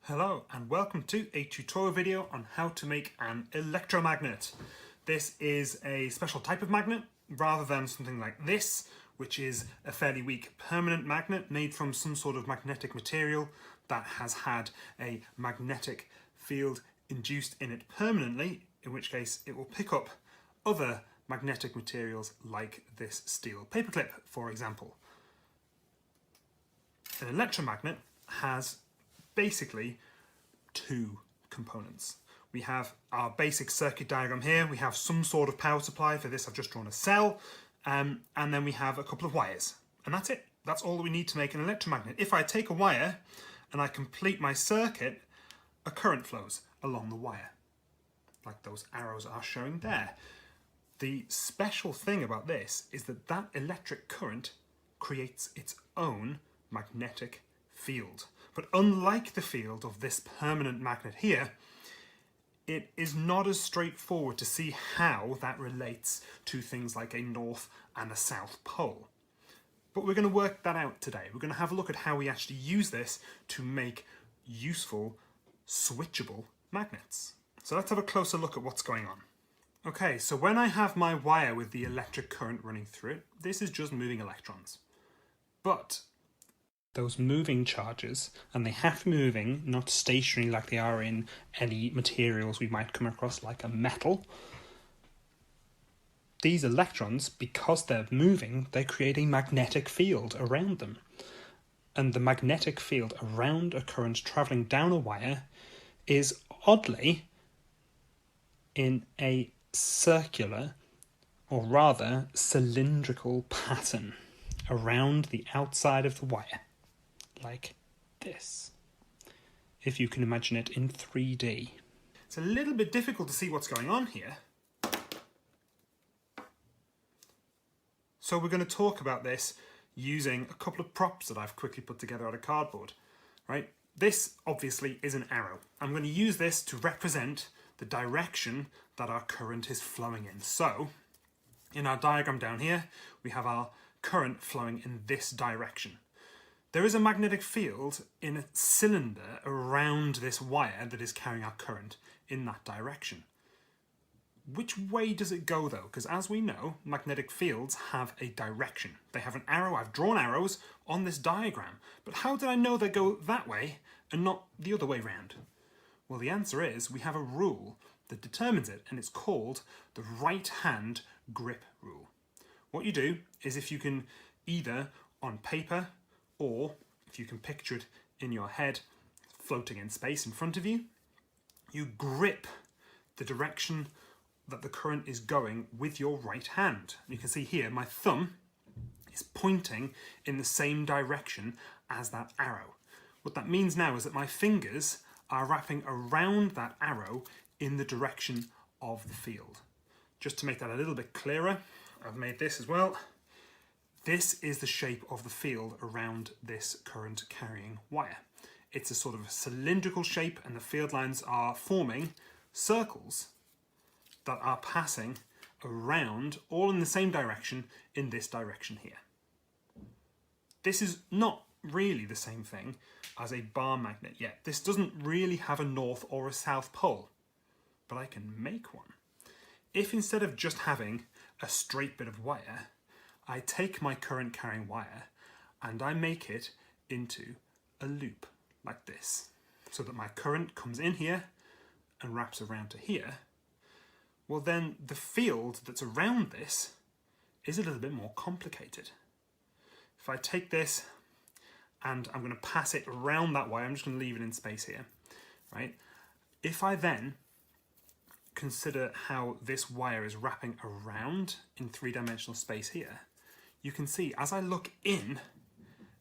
Hello and welcome to a tutorial video on how to make an electromagnet. This is a special type of magnet rather than something like this, which is a fairly weak permanent magnet made from some sort of magnetic material that has had a magnetic field induced in it permanently, in which case it will pick up other magnetic materials like this steel paperclip, for example. An electromagnet has basically two components. We have our basic circuit diagram here. We have some sort of power supply. For this I've just drawn a cell, and then we have a couple of wires, and that's it. That's all that we need to make an electromagnet. If I take a wire and I complete my circuit, a current flows along the wire, like those arrows are showing there. The special thing about this is that that electric current creates its own magnetic field. But unlike the field of this permanent magnet here, it is not as straightforward to see how that relates to things like a north and a south pole. But we're going to work that out today. We're going to have a look at how we actually use this to make useful, switchable magnets. So let's have a closer look at what's going on. Okay, so when I have my wire with the electric current running through it, this is just moving electrons. But those moving charges, and they have to be moving, not stationary like they are in any materials we might come across like a metal. These electrons, because they're moving, they create a magnetic field around them. And the magnetic field around a current travelling down a wire is oddly in a circular, or rather cylindrical pattern around the outside of the wire. Like this, if you can imagine it in 3D. It's a little bit difficult to see what's going on here. So we're going to talk about this using a couple of props that I've quickly put together out of cardboard. Right? This obviously is an arrow. I'm going to use this to represent the direction that our current is flowing in. So in our diagram down here, we have our current flowing in this direction. There is a magnetic field in a cylinder around this wire that is carrying our current in that direction. Which way does it go though? Because as we know, magnetic fields have a direction. They have an arrow. I've drawn arrows on this diagram. But how did I know they go that way and not the other way round? Well, the answer is we have a rule that determines it, and it's called the right-hand grip rule. What you do is, if you can either on paper, or if you can picture it in your head floating in space in front of you, you grip the direction that the current is going with your right hand. You can see here my thumb is pointing in the same direction as that arrow. What that means now is that my fingers are wrapping around that arrow in the direction of the field. Just to make that a little bit clearer, I've made this as well. This is the shape of the field around this current carrying wire. It's a sort of cylindrical shape, and the field lines are forming circles that are passing around, all in the same direction, in this direction here. This is not really the same thing as a bar magnet yet. This doesn't really have a north or a south pole, but I can make one. If instead of just having a straight bit of wire, I take my current carrying wire and I make it into a loop like this, so that my current comes in here and wraps around to here, well then the field that's around this is a little bit more complicated. If I take this and I'm going to pass it around that wire, I'm just going to leave it in space here, right? If I then consider how this wire is wrapping around in three-dimensional space here, you can see as I look in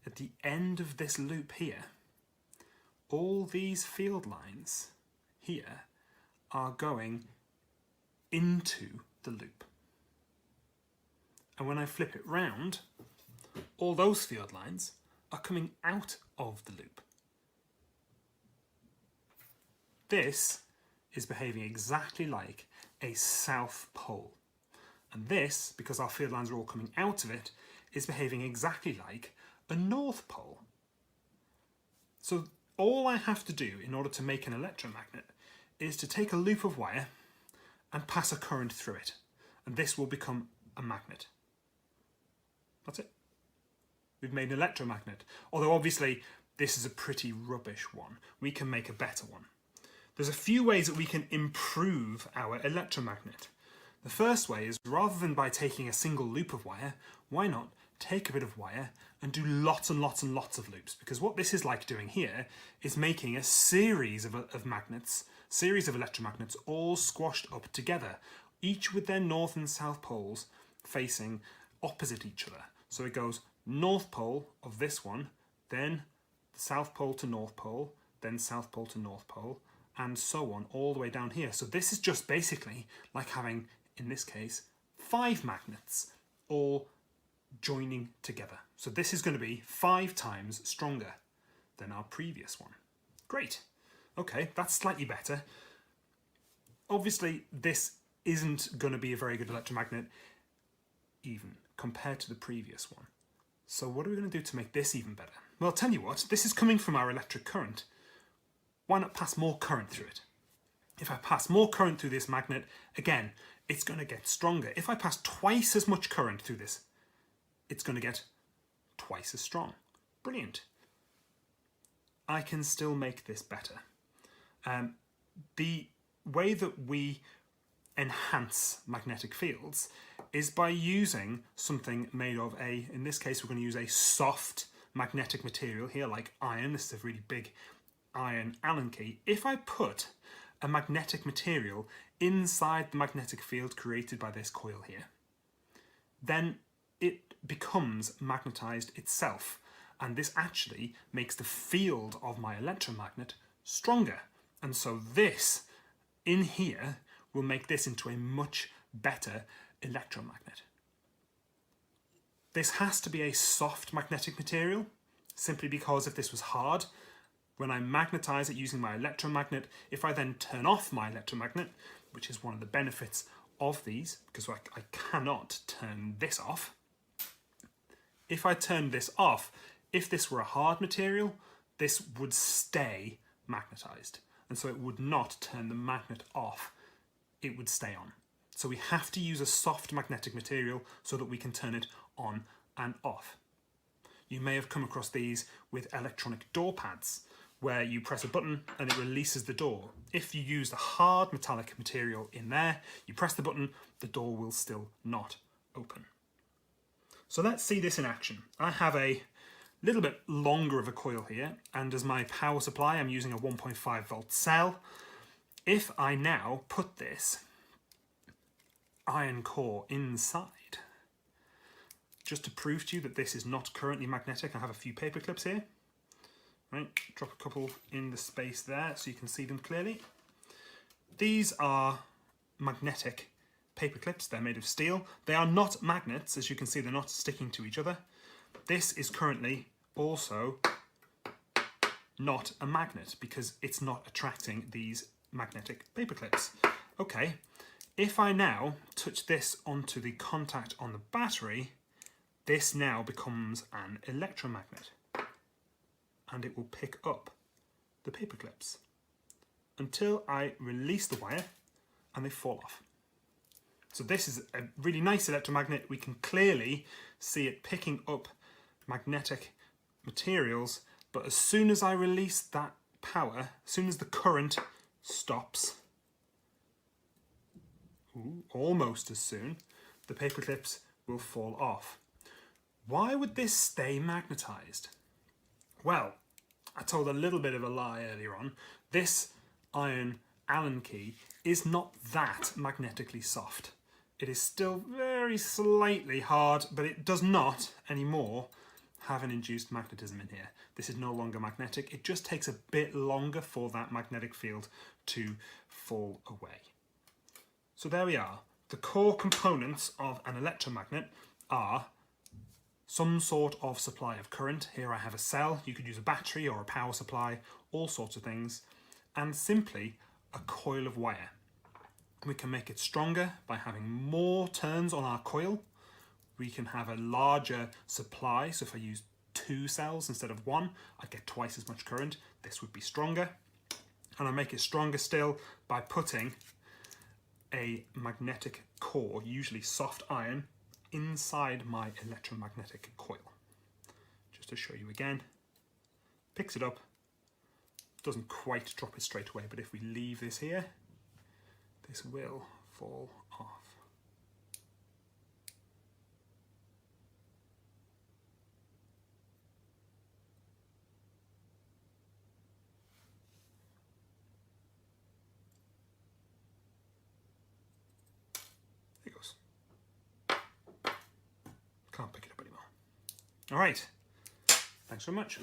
at the end of this loop here, all these field lines here are going into the loop. And when I flip it round, all those field lines are coming out of the loop. This is behaving exactly like a south pole. And this, because our field lines are all coming out of it, is behaving exactly like a north pole. So all I have to do in order to make an electromagnet is to take a loop of wire and pass a current through it. And this will become a magnet. That's it. We've made an electromagnet. Although obviously this is a pretty rubbish one. We can make a better one. There's a few ways that we can improve our electromagnet. The first way is, rather than by taking a single loop of wire, why not take a bit of wire and do lots and lots and lots of loops? Because what this is like doing here is making a series of magnets, series of electromagnets, all squashed up together, each with their north and south poles facing opposite each other. So it goes north pole of this one, then south pole to north pole, then south pole to north pole, and so on all the way down here. So this is just basically like having, in this case, 5 magnets all joining together. So this is going to be 5 times stronger than our previous one. Great. Okay, that's slightly better. Obviously, this isn't going to be a very good electromagnet even compared to the previous one. So what are we going to do to make this even better? Well, I'll tell you what, this is coming from our electric current. Why not pass more current through it? If I pass more current through this magnet, again, it's going to get stronger. If I pass twice as much current through this, it's going to get twice as strong. Brilliant. I can still make this better. The way that we enhance magnetic fields is by using something made of in this case, we're going to use a soft magnetic material here, like iron. This is a really big iron Allen key. If I put a magnetic material inside the magnetic field created by this coil here, then it becomes magnetized itself, and this actually makes the field of my electromagnet stronger. And so this in here will make this into a much better electromagnet. This has to be a soft magnetic material, simply because if this was hard, when I magnetize it using my electromagnet, if I then turn off my electromagnet, which is one of the benefits of these, because I cannot turn this off. If I turn this off, if this were a hard material, this would stay magnetized. And so it would not turn the magnet off, it would stay on. So we have to use a soft magnetic material so that we can turn it on and off. You may have come across these with electronic door pads, where you press a button and it releases the door. If you use the hard metallic material in there, you press the button, the door will still not open. So let's see this in action. I have a little bit longer of a coil here, and as my power supply, I'm using a 1.5 volt cell. If I now put this iron core inside, just to prove to you that this is not currently magnetic, I have a few paper clips here. Right, drop a couple in the space there so you can see them clearly. These are magnetic paper clips. They're made of steel. They are not magnets. As you can see, they're not sticking to each other. This is currently also not a magnet because it's not attracting these magnetic paper clips. Okay, if I now touch this onto the contact on the battery, this now becomes an electromagnet, and it will pick up the paper clips until I release the wire and they fall off. So this is a really nice electromagnet. We can clearly see it picking up magnetic materials, but as soon as I release that power, as soon as the current stops, almost as soon, the paper clips will fall off. Why would this stay magnetized? Well, I told a little bit of a lie earlier on. This iron Allen key is not that magnetically soft. It is still very slightly hard, but it does not anymore have an induced magnetism in here. This is no longer magnetic. It just takes a bit longer for that magnetic field to fall away. So there we are. The core components of an electromagnet are some sort of supply of current. Here I have a cell. You could use a battery or a power supply, all sorts of things, and simply a coil of wire. We can make it stronger by having more turns on our coil. We can have a larger supply. So if I use 2 cells instead of 1, I'd get twice as much current. This would be stronger. And I make it stronger still by putting a magnetic core, usually soft iron, inside my electromagnetic coil. Just to show you again, picks it up, doesn't quite drop it straight away, but if we leave this here, this will fall off. There it goes. Can't pick it up anymore. All right, thanks so much.